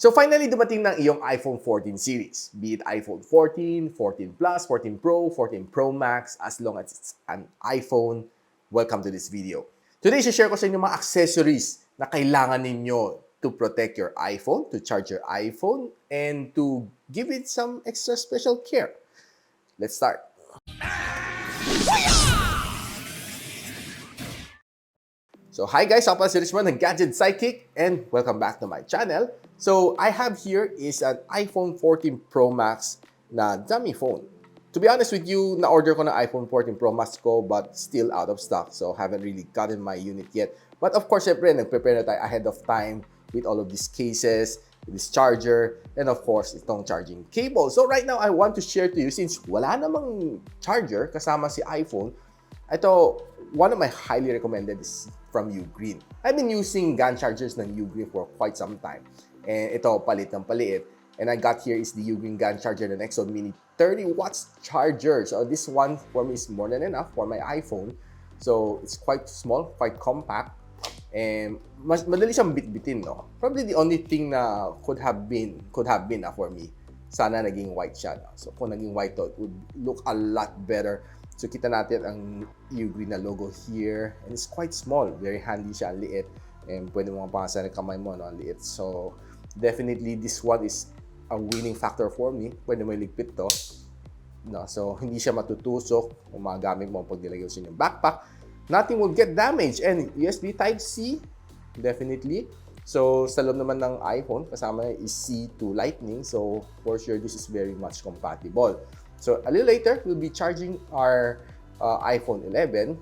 So finally, dumating ng iyong iPhone 14 series. Be it iPhone 14, 14 Plus, 14 Pro, 14 Pro Max, as long as it's an iPhone, welcome to this video. Today, share ko sa inyo mga accessories na kailangan ninyo to protect your iPhone, to charge your iPhone, and to give it some extra special care. Let's start. So hi guys, ako pala si Richmond ng Gadget Sidekick and welcome back to my channel. So I have here is an iPhone 14 Pro Max na dummy phone. To be honest with you, na-order ko na iPhone 14 Pro Max ko but still out of stock. So haven't really gotten my unit yet. But of course, syempre, nag-prepare na tayo ahead of time with all of these cases, this charger, and of course, itong charging cable. So right now, I want to share to you, since wala namang charger kasama si iPhone, ito, one of my highly recommended is from UGREEN. I've been using GAN chargers ng UGREEN for quite some time. And ito, palit ng paliit. And I got here is the UGREEN GAN charger, the Nexo Mini 30 watts charger. So this one for me is more than enough for my iPhone. So it's quite small, quite compact. And madali siyang bit-bitin, no? Probably the only thing na could have been for me, sana naging white siya. No? So kung naging white to, it would look a lot better. So kita natin ang UGREEN na logo here. And it's quite small. Very handy siya, ang liit. And pwede mo mapasa ng kamay mo, no? Ang liit. So definitely this one is a winning factor for me. Pwede mo iligpit to. No? So hindi siya matutusok kung magamit mo pag nilagay sa inyong backpack. Nothing will get damaged. And USB Type-C, definitely. So sa loob naman ng iPhone, kasama is C to Lightning. So for sure, this is very much compatible. So a little later, we'll be charging our iPhone 11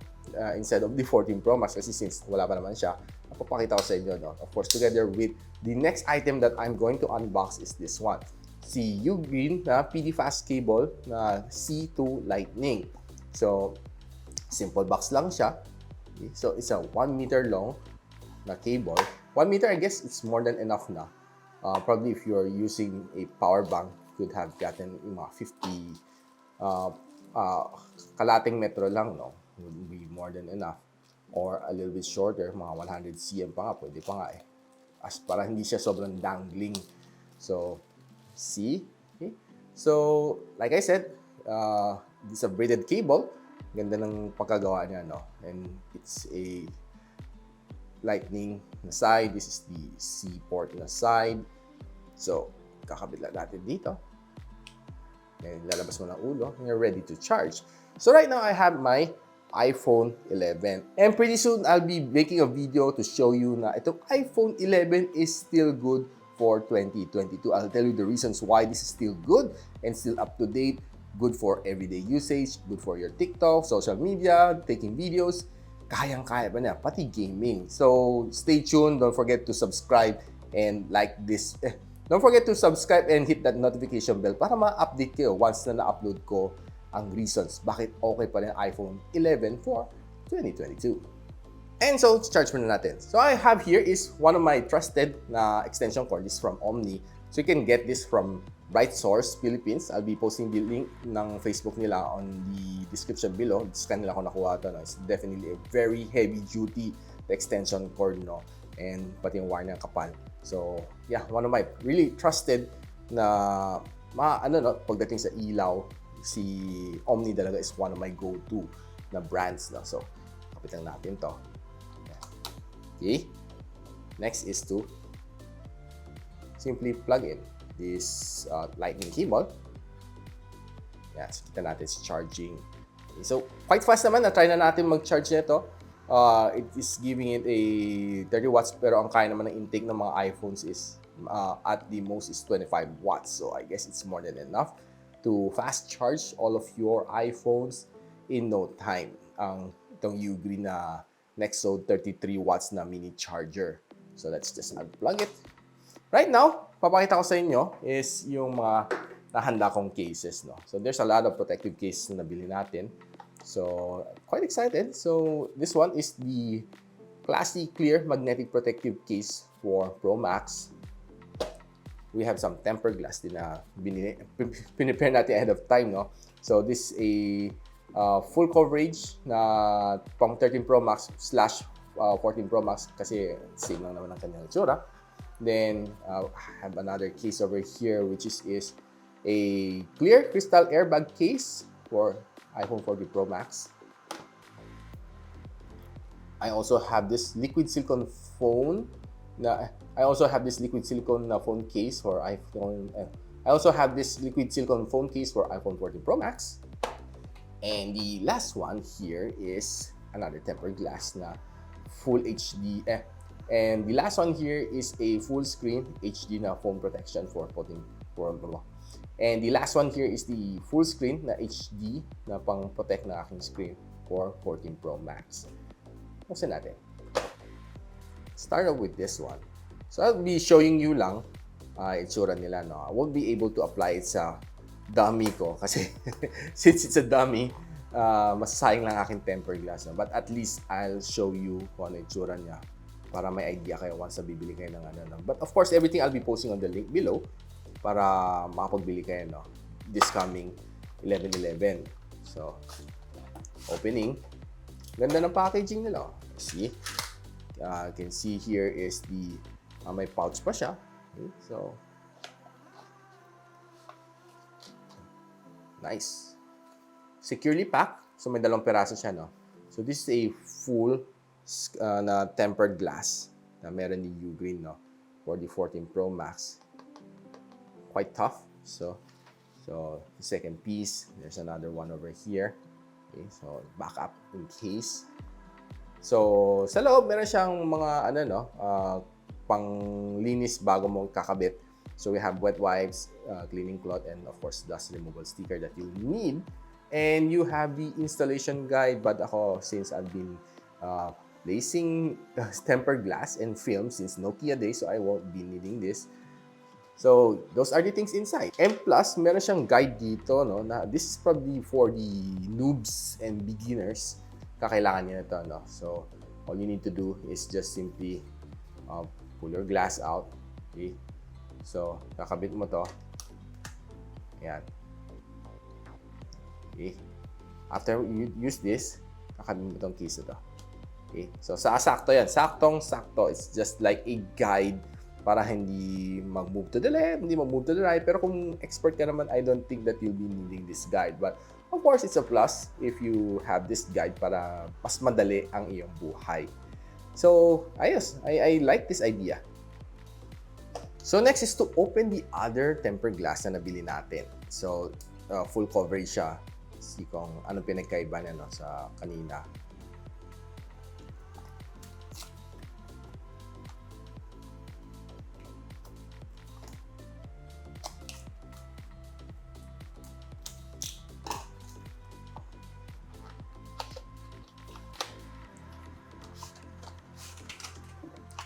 instead of the 14 Pro Max kasi since wala pa naman siya, napapakita ko sa inyo. No? Of course, together with the next item that I'm going to unbox is this one. Si UGREEN na PD Fast cable na C to Lightning. So, simple box lang siya. Okay? So, it's a 1 meter long na cable. 1 meter, I guess, it's more than enough na. Probably if you're using a power bank, could have gotten mga 50 kalating metro lang, no? Would be more than enough. Or a little bit shorter, mga 100 cm pa nga, pwede pa nga eh. As para hindi siya sobrang dangling. So, see? Okay. So, like I said, this is a braided cable. Ganda ng pagkagawa niya, no? And it's a lightning na side. This is the C port na side. So, kakabit lang natin dito. And lalabas mo ng ulo. And you're ready to charge. So, right now, I have my iPhone 11. And pretty soon, I'll be making a video to show you na itong iPhone 11 is still good for 2022. I'll tell you the reasons why this is still good and still up to date. Good for everyday usage, good for your TikTok, social media, taking videos. Kayang-kaya pa niya, pati gaming. So, stay tuned. Don't forget to subscribe and like this. Don't forget to subscribe and hit that notification bell para ma-update kayo once na na-upload ko ang reasons bakit okay pa rin iPhone 11 for 2022. And so, charge muna natin. So, I have here is one of my trusted na extension cord. This is from Omni. So, you can get this from Bright Source Philippines. I'll be posting the link ng Facebook nila on the description below. It's kanila ko nakuha ito. No? It's definitely a very heavy-duty extension cord, no? And pati yung wire niya kapal. So, yeah, one of my really trusted na pagdating sa ilaw, si Omni talaga is one of my go-to na brands. No? So, kapitan natin to. Okay. Next is to simply plug in this lightning cable. Yan, so kita natin si charging. Okay, so, quite fast naman. Na-try na natin mag-charge nito. It is giving it a 30 watts pero ang kaya naman ng intake ng mga iPhones is at the most is 25 watts. So, I guess it's more than enough to fast charge all of your iPhones in no time. Itong UGREEN na Nexo 33 watts na mini charger. So, let's just unplug it. Right now, papakita ko sa inyo is yung mga nahanda kong cases. No? So, there's a lot of protective cases na nabili natin. So, quite excited. So, this one is the Classy Clear Magnetic Protective Case for Pro Max. We have some tempered glass din na pinipare natin ahead of time, no? So, this is a full coverage na pang 13 Pro Max / 14 Pro Max kasi same lang naman ang kanyang itsura. Then I have another case over here, which is a clear crystal airbag case for iPhone 40 Pro Max. I also have this liquid silicone phone. I also have this liquid silicone phone case for iPhone. I also have this liquid silicone phone case for iPhone 14 Pro Max. And the last one here is another tempered glass na full HD. And the last one here is a full screen HD na phone protection for 14 Pro. And the last one here is the full screen na HD na pang protect na aking screen for 14 Pro Max. Buksan natin. Start off with this one. So I'll be showing you lang itsura nila. No? I won't be able to apply it sa dummy ko kasi since it's a dummy, masasayang lang aking tempered glass. No? But at least I'll show you kung ano itsura niya para may idea kayo once na bibili kayo ng ano. But of course, everything I'll be posting on the link below para makapagbili kayo no? This coming 11/11. So, opening. Ganda ng packaging nila. See? You can see here is the may pouch pa siya. Okay? So, nice. Securely packed. So, may 2 peraso siya, no? So, this is a full na tempered glass na meron ni UGREEN, no? For the 14 Pro Max. Quite tough. So, the second piece, there's another one over here. Okay, so backup in case. So, sa loob meron siyang mga panglinis bago mo kakabit. So, we have wet wipes, cleaning cloth, and of course, dust removal sticker that you need. And you have the installation guide. But ako, since I've been placing tempered glass and film since Nokia days, so I won't be needing this. So, those are the things inside. And plus, meron siyang guide dito, no, na this is probably for the noobs and beginners. Kakailangan niya ito, no. So, all you need to do is just simply pull your glass out. Okay? So, kakabit mo to. Ayan. Okay? After you use this, kakabit mo tong case ito. Okay? So, sakto yan. Saktong-sakto. It's just like a guide para hindi mag-move to the left, hindi mag-move to the right. Pero kung expert ka naman, I don't think that you'll be needing this guide. But of course, it's a plus if you have this guide para mas madali ang iyong buhay. So, ayos. I like this idea. So, next is to open the other tempered glass na nabili natin. So, full coverage siya. See kung anong pinagkaiba niya no, sa kanina.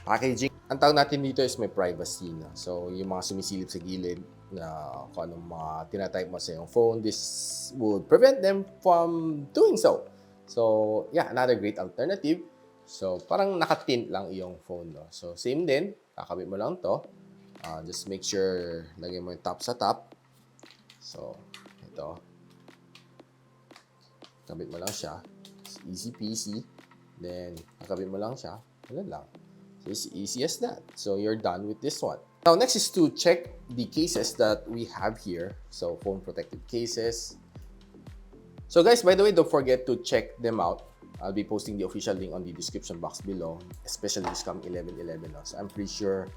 Packaging. Ang tawag natin dito is may privacy na. So, yung mga sumisilip sa gilid na kung anong mga tinatype mo sa iyong phone, this would prevent them from doing so. So, yeah, another great alternative. So, parang nakatint lang iyong phone, no? So, same din. Kakabit mo lang to. Just make sure lagay mo yung top sa top. So, ito. Kakabit mo lang siya. It's easy peasy. Then, kakabit mo lang siya. Ano lang. So, it's easy as that. So, you're done with this one. Now, next is to check the cases that we have here. So, phone protected cases. So, guys, by the way, don't forget to check them out. I'll be posting the official link on the description box below, especially this coming 11/11. So, I'm pretty sure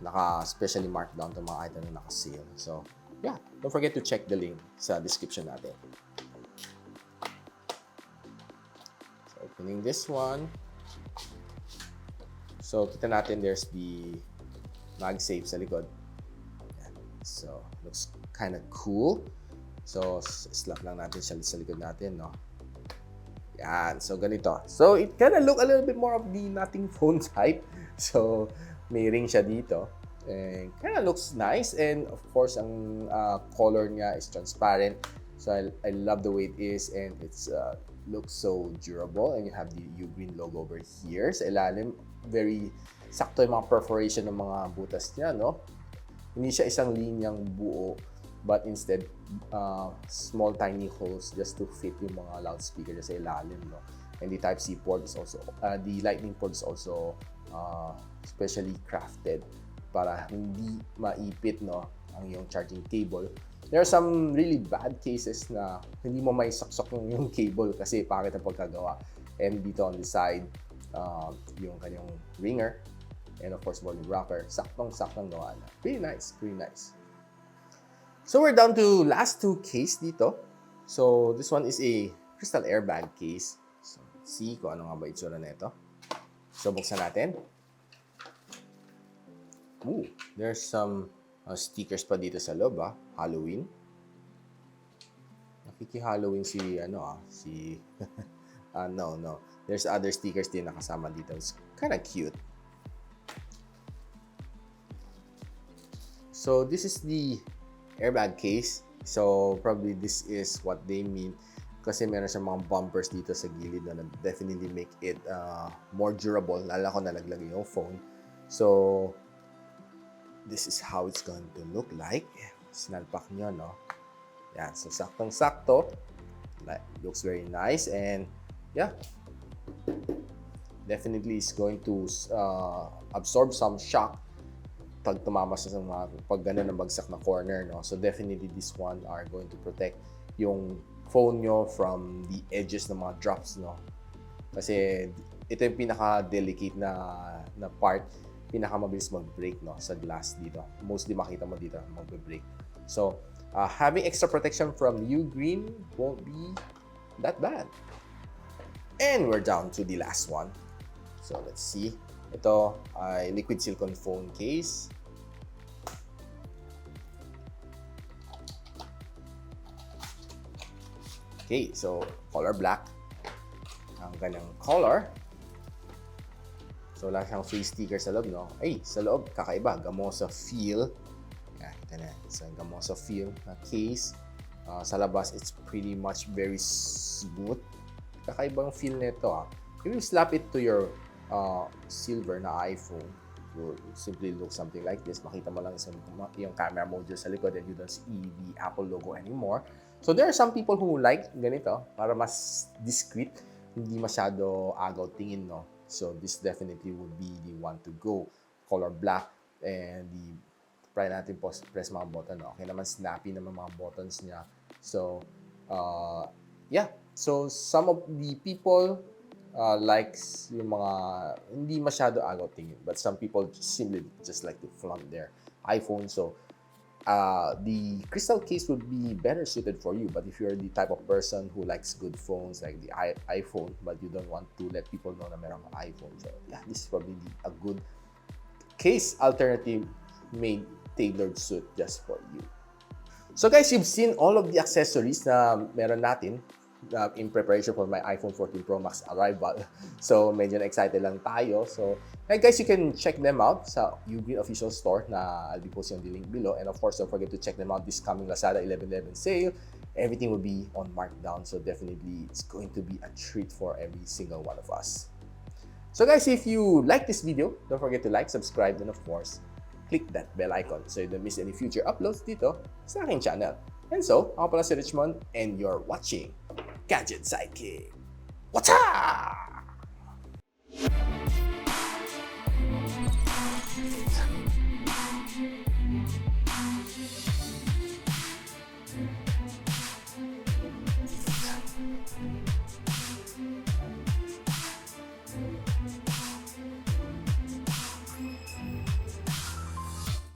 naka-specially marked down to mga item na naka-sale. So, yeah, don't forget to check the link sa description natin. So, opening this one. So, kita natin there's the Magsafe sa likod. So, looks kind of cool. So, slap lang natin siya sa likod natin, no? Yan. So, ganito. So, it kind of look a little bit more of the nothing phone type. So, may ring siya dito. And kind of looks nice. And, of course, ang color niya is transparent. So, I love the way it is. And it's looks so durable. And you have the UGREEN logo over here sa ilalim. Very sakto yung mga perforation ng mga butas niya, no? Hindi siya isang linyang buo, but instead, small tiny holes just to fit yung mga loudspeaker sa ilalim, no? And the Type-C port is also, the lightning port is also specially crafted para hindi maipit, no, ang iyong charging cable. There are some really bad cases na hindi mo may saksok yung cable kasi pangit ang pagkagawa. And dito on the side, yung kanyang ringer, and of course volume rocker, saktong-saktong gawa na. Pretty nice, pretty nice. So we're down to last two case dito. So this one is a crystal airbag case. So let's see kung ano nga ba itsura na ito. So buksan natin. Ooh, there's some stickers pa dito sa loob, Halloween. Nakiki-Halloween si no. There's other stickers din nakasama dito. It's kind of cute. So this is the airbag case. So probably this is what they mean kasi meron siyang mga bumpers dito sa gilid na definitely make it more durable. Lalo ko nalaglag yung phone. So this is how it's going to look like. Sinalpak nyo, no? Yan. So saktong-sakto. Looks very nice and yeah. Definitely is going to absorb some shock pag tumama sa mga pag gano'n na bagsak na corner, no? So definitely this one are going to protect yung phone nyo from the edges ng mga drops, no? Kasi ito yung pinaka-delicate na part, pinaka-mabilis mag-break, no, sa glass dito. Mostly makita mo dito mag-break. So having extra protection from UGREEN won't be that bad. And we're down to the last one. So let's see. Ito ay liquid silicone phone case. Okay, so color black ang kanyang color. So wala siyang free sticker sa loob, no? Ay, sa loob kakaiba, gamosa feel. Ito na, so gamosa feel na case. Sa labas, it's pretty much very smooth. Kakaibang feel nito, If you slap it to your silver na iPhone, it will simply look something like this. Makita mo lang yung camera mode sa likod and you don't see the Apple logo anymore. So there are some people who like ganito para mas discreet, hindi masyado agaw tingin, no? So this definitely would be the one to go. Color black and try natin press mga button, no? Okay naman, snappy naman mga buttons niya. So yeah. So some of the people likes yung mga hindi masyado agaw tingin, but some people simply just like to flaunt their iPhone. So the crystal case would be better suited for you. But if you're the type of person who likes good phones like the iPhone, but you don't want to let people know na meron kang iPhone, so yeah, this is probably a good case alternative made tailored suit just for you. So guys, you've seen all of the accessories na meron natin in preparation for my iPhone 14 Pro Max arrival. So medyo excited lang tayo. So hey guys, you can check them out sa UGREEN official store na I'll be posting on the link below. And of course, don't forget to check them out this coming Lazada 11/11 sale. Everything will be on markdown. So definitely it's going to be a treat for every single one of us. So guys, if you like this video, don't forget to like, subscribe, and of course, click that bell icon so you don't miss any future uploads dito sa aking channel. And so, ako pala si Richmond and you're watching Gadget Sidekick. What's up?